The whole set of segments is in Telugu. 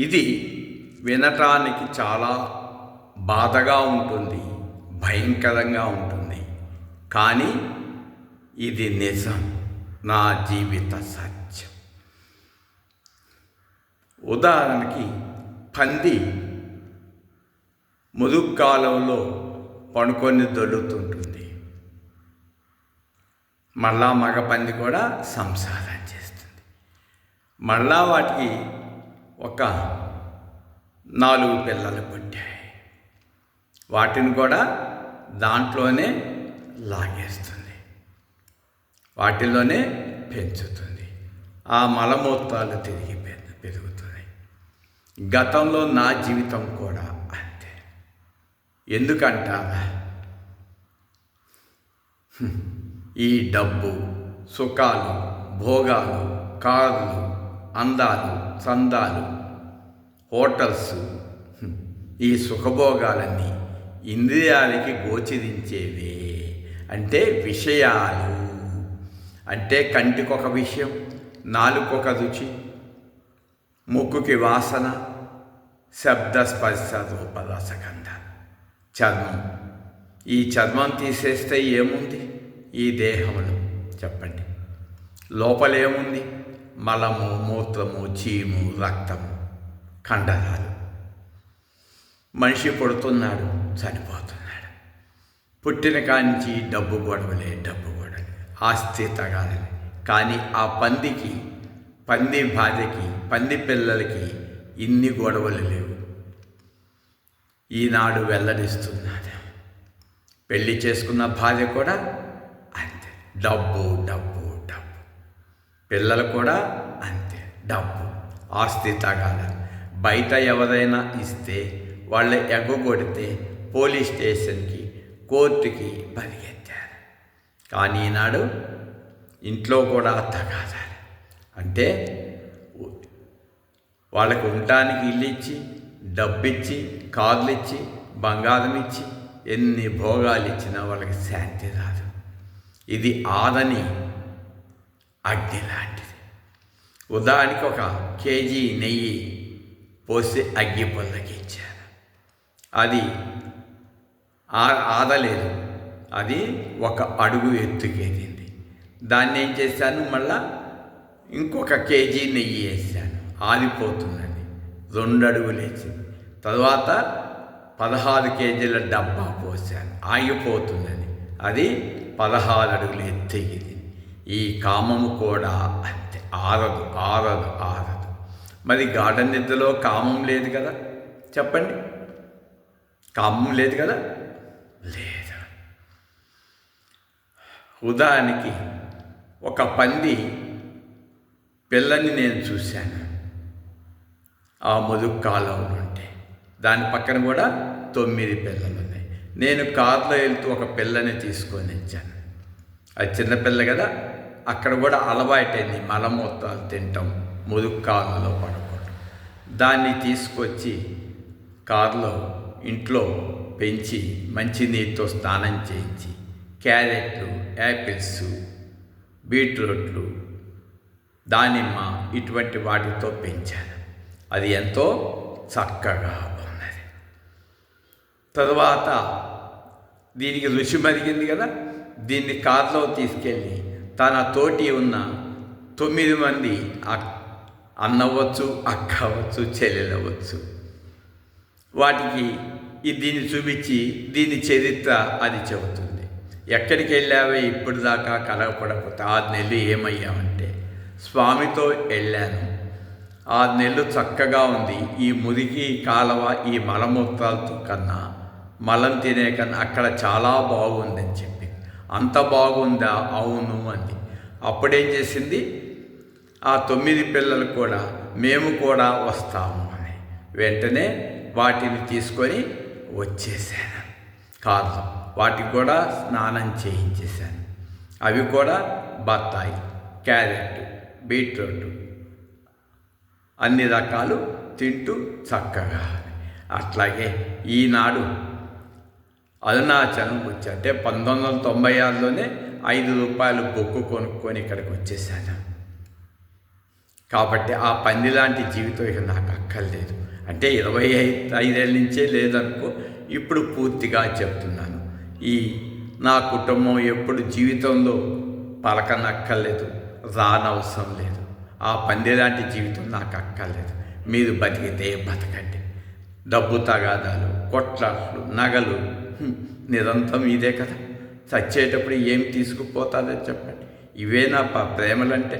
ఇది వినటానికి చాలా బాధగా ఉంటుంది, భయంకరంగా ఉంటుంది. కానీ ఇది నిజం, నా జీవిత సత్యం. ఉదాహరణకి పంది ముదుగు కాలంలో పడుకొని దొల్లుతుంటుంది. మళ్ళా మగ పంది కూడా సంసారం చేస్తుంది. మళ్ళా వాటికి ఒక 4 పిల్లలు పుట్టాయి. వాటిని కూడా దాంట్లోనే లాగేస్తుంది, వాటిలోనే పెంచుతుంది. ఆ మలమూత్రాలు తిరిగి పెరుగుతున్నాయి. గతంలో నా జీవితం కూడా అంతే. ఎందుకంటారా? ఈ డబ్బు, సుఖాలు, భోగాలు, కార్లు, అందాలు, చందాలు, హోటల్స్, ఈ సుఖభోగాలన్నీ ఇంద్రియాలకి గోచరించేవే. అంటే విషయాలు. అంటే కంటికి ఒక విషయం, నాలుకొక రుచి, ముక్కుకి వాసన, శబ్ద స్పర్శ రూప రసగంధ, చర్మం. ఈ చర్మం తీసేస్తే ఏముంది ఈ దేహంలో? చెప్పండి. లోపలేముంది? మలము, మూత్రము, చీము, రక్తము, కండరాలు. మనిషి పుడుతున్నాడు, చనిపోతున్నాడు. పుట్టిన కానించి డబ్బు గొడవలే, ఆస్తి తగాలే. కానీ ఆ పందికి, పంది భార్యకి, పంది పిల్లలకి ఇన్ని గొడవలు లేవు. ఈనాడు వెల్లడిస్తున్నాడు. పెళ్లి చేసుకున్న భార్య కూడా అంతే, డబ్బు. పిల్లలు కూడా అంతే, డబ్బు, ఆస్తి తగాల. బయట ఎవరైనా ఇస్తే వాళ్ళ ఎగ్గొడితే పోలీస్ స్టేషన్కి, కోర్టుకి పరిగెత్తారు. కానీ ఈనాడు ఇంట్లో కూడా తగాదాలి. అంటే వాళ్ళకు ఉండటానికి ఇల్లు ఇచ్చి, డబ్బిచ్చి, కార్లు ఇచ్చి, బంగారం ఇచ్చి, ఎన్ని భోగాలు ఇచ్చినా వాళ్ళకి శాంతి రాదు. ఇది ఆదని అగ్ని లాంటిది. ఉదాహరణకి 1 కేజీ నెయ్యి పోసి అగ్గి పొల్లకి ఇచ్చారు. అది ఆదలేదు, అది 1 అడుగు ఎత్తుకెదింది. దాన్ని ఏం చేశాను, మళ్ళా ఇంకొక కేజీ నెయ్యి వేసాను, ఆరిపోతుందని 2 అడుగులు వేసింది. తర్వాత 16 కేజీల డబ్బా పోసాను, ఆగిపోతుందని అది 16 అడుగులు ఎత్తెగింది. ఈ కామము కూడా అంతే, ఆరదు. మరి గాఢ నిద్రలో కామం లేదు కదా? చెప్పండి. కామం లేదు కదా? లేదు. ఉదాహరణకి 1 పంది పిల్లని నేను చూశాను. ఆ ముదుగు కాలంలో ఉంటే దాని పక్కన కూడా 9 పిల్లలు ఉన్నాయి. నేను కారులో వెళ్తూ 1 పిల్లని తీసుకొని వచ్చాను. అది చిన్నపిల్ల కదా, అక్కడ కూడా అలవాటైంది మలమూత్రాలు తింటాం, ముదుగు కాలంలో పడుకోవడం. దాన్ని తీసుకొచ్చి కారులో ఇంట్లో పెంచి మంచి నీటితో స్నానం చేయించి, క్యారెట్లు, యాపిల్స్, బీట్రూట్లు, దానిమ్మ ఇటువంటి వాటితో పెంచాను. అది ఎంతో చక్కగా ఉన్నది. తరువాత దీనికి రుచి మరిగింది కదా, దీన్ని కారులో తీసుకెళ్ళి తన తోటి ఉన్న 9 మంది అన్నవచ్చు, అక్క అవ్వచ్చు, చెల్లెలవచ్చు, వాటికి దీన్ని చూపించి దీని చరిత్ర అది చెబుతుంది. ఎక్కడికి వెళ్ళావే ఇప్పుడు దాకా కలగపడకపోతే 6 నెలలు ఏమయ్యామంటే, స్వామితో వెళ్ళాను, 6 నెలలు చక్కగా ఉంది. ఈ మురికి కాలవ, ఈ మలమూత్రాలతో కన్నా, మలం తినే కన్నా అక్కడ చాలా బాగుందని చెప్పి, అంత బాగుందా? అవును అంది. అప్పుడేం చేసింది, ఆ 9 పిల్లలు కూడా మేము కూడా వస్తాము అని వెంటనే వాటిని తీసుకొని వచ్చేసాను కారులో. వాటికి కూడా స్నానం చేయించేశాను. అవి కూడా బత్తాయి, క్యారెట్, బీట్రూట్ అన్ని రకాలు తింటూ చక్కగా. అట్లాగే ఈనాడు అరుణాచలం వచ్చి, అంటే 1996లోనే 5 రూపాయలు బొక్కు కొనుక్కొని ఇక్కడికి వచ్చేసాను. కాబట్టి ఆ పంది లాంటి జీవితం ఇక నాకు అక్కర్లేదు. అంటే 25 నుంచే లేదనుకో, ఇప్పుడు పూర్తిగా చెప్తున్నాను. ఈ నా కుటుంబం ఎప్పుడు జీవితంలో పలకనక్కర్లేదు, రానవసరం లేదు. ఆ పంది లాంటి జీవితం నాకు అక్కర్లేదు. మీరు బతికితే బతకండి. డబ్బు తగాదాలు, కొట్లాట్లు, నగలు నిరంతరం ఇదే కదా. చచ్చేటప్పుడు ఏం తీసుకుపోతారని చెప్పండి. ఇవే నా ప్రేమలంటే,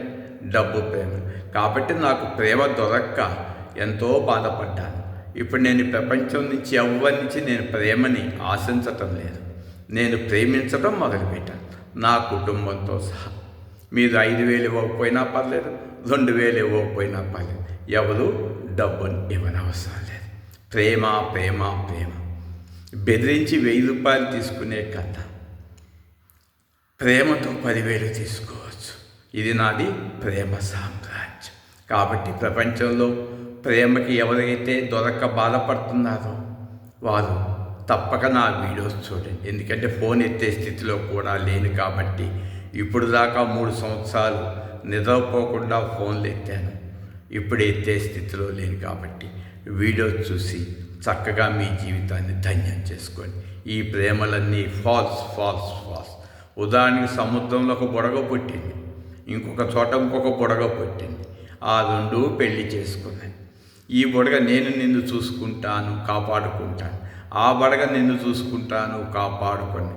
డబ్బు ప్రేమ. కాబట్టి నాకు ప్రేమ దొరక్క ఎంతో బాధపడ్డాను. ఇప్పుడు నేను ప్రపంచం నుంచి ఎవరి నుంచి నేను ప్రేమని ఆశించటం లేదు. నేను ప్రేమించడం మొదలుపెట్టాను, నా కుటుంబంతో సహా. మీరు 5,000 ఇవ్వకపోయినా పర్లేదు, 2,000 ఇవ్వకపోయినా పర్లేదు. ఎవరు డబ్బుని ఇవ్వనవసరం లేదు. ప్రేమ ప్రేమ ప్రేమ. బెదిరించి 1,000 రూపాయలు తీసుకునే కన్నా ప్రేమతో 10,000 తీసుకోవచ్చు. ఇది నాది ప్రేమ సామ్రాజ్యం. కాబట్టి ప్రపంచంలో ప్రేమకి ఎవరైతే దొరక్క బాధపడుతున్నారో వారు తప్పక నా వీడియోస్ చూడండి. ఎందుకంటే ఫోన్ ఎత్తే స్థితిలో కూడా లేను కాబట్టి, ఇప్పుడు దాకా 3 సంవత్సరాలు నిద్రపోకుండా ఫోన్లు ఎత్తాను. ఇప్పుడు ఎత్తే స్థితిలో లేను కాబట్టి వీడియోస్ చూసి చక్కగా మీ జీవితాన్ని ధన్యం చేసుకోండి. ఈ ప్రేమలన్నీ ఫాల్స్ ఫాల్స్ ఫాల్స్. ఉదాహరణకి సముద్రంలో ఒక బుడగ పుట్టింది, ఇంకొక చోట ఇంకొక బుడగ పుట్టింది. ఆ రెండూ పెళ్లి చేసుకున్నాయి. ఈ బుడగ నేను నిన్ను చూసుకుంటాను, కాపాడుకుంటాను, ఆ బుడగ నిన్ను చూసుకుంటాను, కాపాడుకొని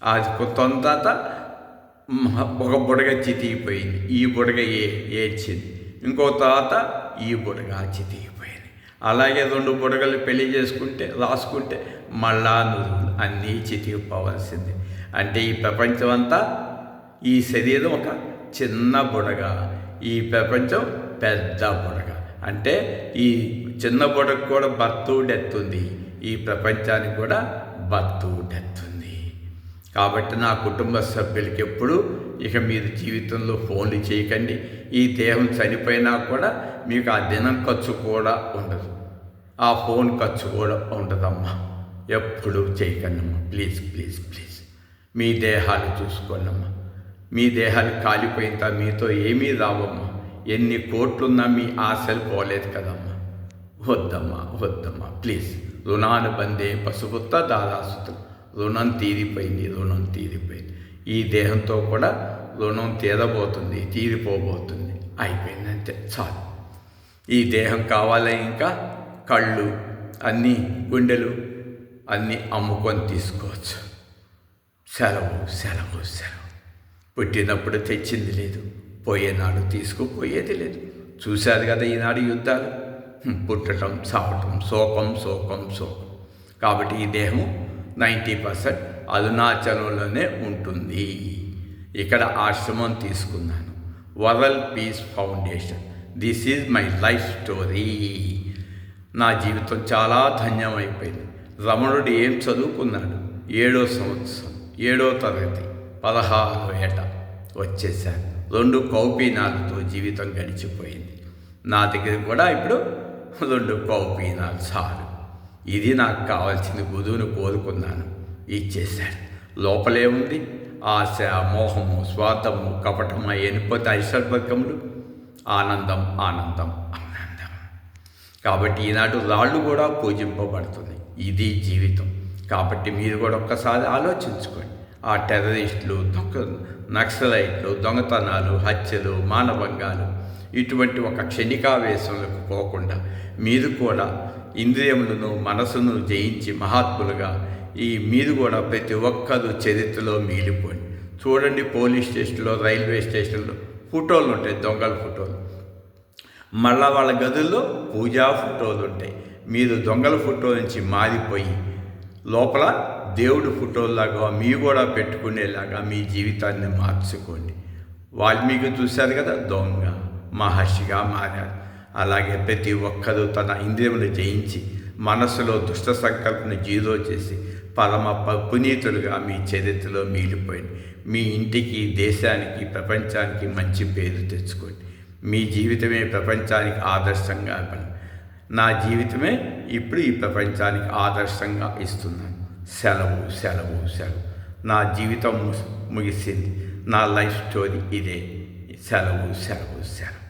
అది కొంత ఒక బుడగ చితికిపోయింది. ఈ బుడగ ఏడ్చింది. ఇంకో తర్వాత ఈ బుడగ చితికిపోయింది. అలాగే 2 బుడగలు పెళ్లి చేసుకుంటే రాసుకుంటే మళ్ళా నువ్వు అన్నీ చితికిపోవాల్సింది. అంటే ఈ ప్రపంచం అంతా, ఈ శరీరం ఒక చిన్న బుడగ, ఈ ప్రపంచం పెద్ద బుడగ. అంటే ఈ చిన్న బుడగ కూడా బర్త్ డెత్ ఉంది, ఈ ప్రపంచానికి కూడా బర్త్ డెత్ ఉంది. కాబట్టి నా కుటుంబ సభ్యులకి ఎప్పుడు ఇక మీరు జీవితంలో ఫోన్లు చేయకండి. ఈ దేహం చనిపోయినా కూడా మీకు ఆ దినం ఖర్చు కూడా ఉండదు, ఆ ఫోన్ ఖర్చు కూడా ఉండదమ్మా. ఎప్పుడు చేయకండమ్మా. Please please please. మీ దేహాలు చూసుకోండమ్మా. మీ దేహాలు కాలిపోయిన మీతో ఏమీ రావమ్మా. ఎన్ని కోట్లున్నా మీ ఆశలు పోలేదు కదమ్మా. వద్దమ్మా వద్దమ్మా ప్లీజ్. రుణానుబంధే పశుపుత్ర దారాసుతం. రుణం తీరిపోయింది, రుణం తీరిపోయింది. ఈ దేహంతో కూడా రుణం తీరబోతుంది, తీరిపోబోతుంది. అయిపోయిందంటే చాలు. ఈ దేహం కావాలి, ఇంకా కళ్ళు అన్నీ, గుండెలు అన్నీ అమ్ముకొని తీసుకోవచ్చు. సెలవు సెలవు సెలవు. పుట్టినప్పుడు తెచ్చింది లేదు, పోయేనాడు తీసుకుపోయేది లేదు. చూశారు కదా ఈనాడు యుద్ధాలు. పుట్టడం, చావటం, శోకం శోకం శోకం. కాబట్టి ఈ దేహం 90% అరుణాచలంలోనే ఉంటుంది. ఇక్కడ ఆశ్రమం తీసుకున్నాను, world peace foundation. This is my life story. నా జీవితం చాలా ధన్యమైపోయింది. రమణుడు ఏం చదువుకున్నాడు? 7వ సంవత్సరం, 7వ తరగతి, 16వ ఏట వచ్చేసాను. 2 కౌపీనాలతో జీవితం గడిచిపోయింది. నా దగ్గర కూడా ఇప్పుడు 2 కౌపీనాలు చాలు. ఇది నాకు కావాల్సిన గురువును కోరుకున్నాను, ఇచ్చేశాడు. లోపలే ఉంది ఆశ, మోహము, స్వార్థము, కపటము ఎనిపోతే ఐశ్వర్యములు. ఆనందం ఆనందం ఆనందం. కాబట్టి ఈనాడు రాళ్ళు కూడా పూజింపబడుతుంది. ఇది జీవితం. కాబట్టి మీరు కూడా ఒక్కసారి ఆలోచించుకోండి. ఆ టెర్రరిస్టులు, నక్సలైట్లు, దొంగతనాలు, హత్యలు, మానభంగాలు ఇటువంటి ఒక క్షణికావేశంలోకి పోకుండా మీరు కూడా ఇంద్రియములను, మనసును జయించి మహాత్ములుగా మీరు కూడా ప్రతి ఒక్కరు చరిత్రలో మిగిలిపోండి. చూడండి, పోలీస్ స్టేషన్లో, రైల్వే స్టేషన్లో ఫోటోలు ఉంటాయి, దొంగల ఫోటోలు. మళ్ళా వాళ్ళ గదుల్లో పూజా ఫోటోలు ఉంటాయి. మీరు దొంగల ఫోటో నుంచి మారిపోయి లోపల దేవుడు ఫోటోలాగా మీరు కూడా పెట్టుకునేలాగా మీ జీవితాన్ని మార్చుకోండి. వాల్మీకి చూశారు కదా, దొంగ మహర్షిగా మారారు. అలాగే ప్రతి ఒక్కరూ తన ఇంద్రియములు జయించి మనస్సులో దుష్ట సంకల్పను జీరో చేసి పరమ పునీతులుగా మీ చరిత్రలో మిగిలిపోయింది. మీ ఇంటికి, దేశానికి, ప్రపంచానికి మంచి పేరు తెచ్చుకోండి. మీ జీవితమే ప్రపంచానికి ఆదర్శంగా ఇవ్వండి. నా జీవితమే ఇప్పుడు ఈ ప్రపంచానికి ఆదర్శంగా ఇస్తున్నాను. సెలవు సెలవు సెలవు. నా జీవితం ముగిసింది. నా లైఫ్ స్టోరీ ఇదే. సెలవు సెలవు సెలవు.